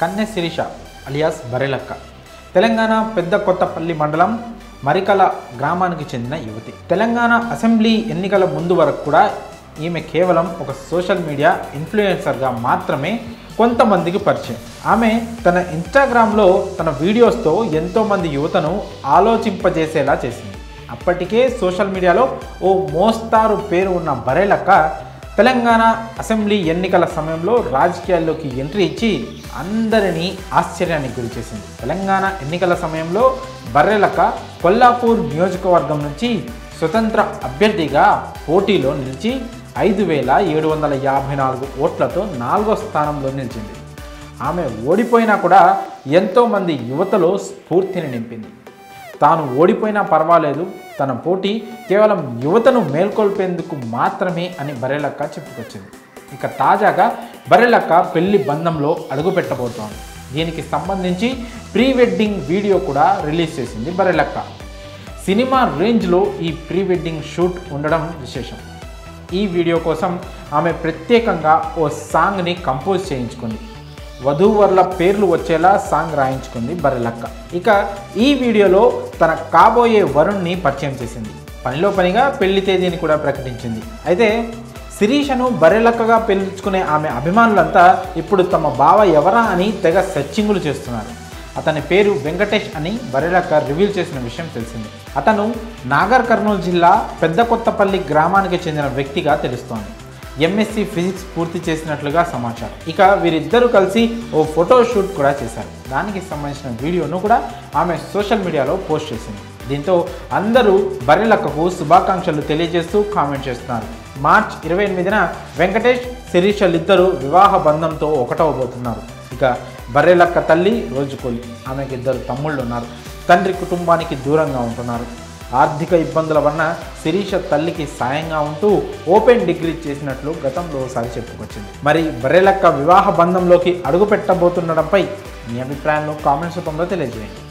కన్నె Sirisha alias Barrelakka Telangana పెద్ద కొత్తపల్లి మండలం మరికల గ్రామానికి చెందిన యువతి. తెలంగాణ అసెంబ్లీ ఎన్నికల ముందు వరకు కూడా ఈమె కేవలం ఒక సోషల్ మీడియా ఇన్ఫ్లుయెన్సర్గా మాత్రమే కొంతమందికి పరిచయం. ఆమె తన ఇన్స్టాగ్రామ్లో తన వీడియోస్తో ఎంతోమంది యువతను ఆలోచింపజేసేలా చేసింది. అప్పటికే సోషల్ మీడియాలో ఓ మోస్తారు పేరు ఉన్న బరెలక్క తెలంగాణ అసెంబ్లీ ఎన్నికల సమయంలో రాజకీయాల్లోకి ఎంట్రీ ఇచ్చి అందరినీ ఆశ్చర్యానికి గురిచేసింది. తెలంగాణ ఎన్నికల సమయంలో బరెలక్క కొల్లాపూర్ నియోజకవర్గం నుంచి స్వతంత్ర అభ్యర్థిగా పోటీలో నిలిచి 5,754 ఓట్లతో 4వ స్థానంలో నిలిచింది. ఆమె ఓడిపోయినా కూడా ఎంతోమంది యువతలో స్ఫూర్తిని నింపింది. తాను ఓడిపోయినా పర్వాలేదు, తన పోటీ కేవలం యువతను మేల్కొల్పేందుకు మాత్రమే అని బరెలక్క చెప్పుకొచ్చింది. ఇక తాజాగా బరెలక్క పెళ్లి బంధంలో అడుగుపెట్టబోతోంది. దీనికి సంబంధించి ప్రీ వెడ్డింగ్ వీడియో కూడా రిలీజ్ చేసింది బరెలక్క. సినిమా రేంజ్లో ఈ ప్రీ వెడ్డింగ్ షూట్ ఉండడం విశేషం. ఈ వీడియో కోసం ఆమె ప్రత్యేకంగా ఓ సాంగ్ని కంపోజ్ చేయించుకుంది. వధూవరుల పేర్లు వచ్చేలా సాంగ్ రాయించుకుంది బరెలక్క. ఇక ఈ వీడియోలో తన కాబోయే వరుణ్ణి పరిచయం చేసింది. పనిలో పనిగా పెళ్లి తేదీని కూడా ప్రకటించింది. అయితే శిరీషను బరెలక్కగా పిలుచుకునే ఆమె అభిమానులంతా ఇప్పుడు తమ బావ ఎవరా అని తెగ సెర్చింగులు చేస్తున్నారు. అతని పేరు వెంకటేష్ అని బరెలక్క రివీల్ చేసిన విషయం తెలిసింది. అతను నాగర్ కర్నూలు జిల్లా పెద్ద కొత్తపల్లి గ్రామానికి చెందిన వ్యక్తిగా తెలుస్తోంది. ఎంఎస్సి ఫిజిక్స్ పూర్తి చేసినట్లుగా సమాచారం. ఇక వీరిద్దరూ కలిసి ఓ ఫోటో షూట్ కూడా చేశారు. దానికి సంబంధించిన వీడియోను కూడా ఆమె సోషల్ మీడియాలో పోస్ట్ చేసింది. దీంతో అందరూ బరెలక్కకు శుభాకాంక్షలు తెలియజేస్తూ కామెంట్ చేస్తున్నారు. మార్చి 28న వెంకటేష్ శిరీషలిద్దరూ వివాహ బంధంతో ఒకటవబోతున్నారు. ఇక బరెలక్క తల్లి రోజుకోలి, ఆమెకి 2 తమ్ముళ్ళు ఉన్నారు. తండ్రి కుటుంబానికి దూరంగా ఉంటున్నారు. ఆర్థిక ఇబ్బందుల వలన శిరీష తల్లికి సాయంగా ఉంటూ ఓపెన్ డిగ్రీ చేసినట్లు గతంలో ఒకసారి చెప్పుకొచ్చింది. మరి బరెలక్క వివాహ బంధంలోకి అడుగు పెట్టబోతుండడంపై మీ అభిప్రాయాలను కామెంట్స్ రూపంలో తెలియజేయండి.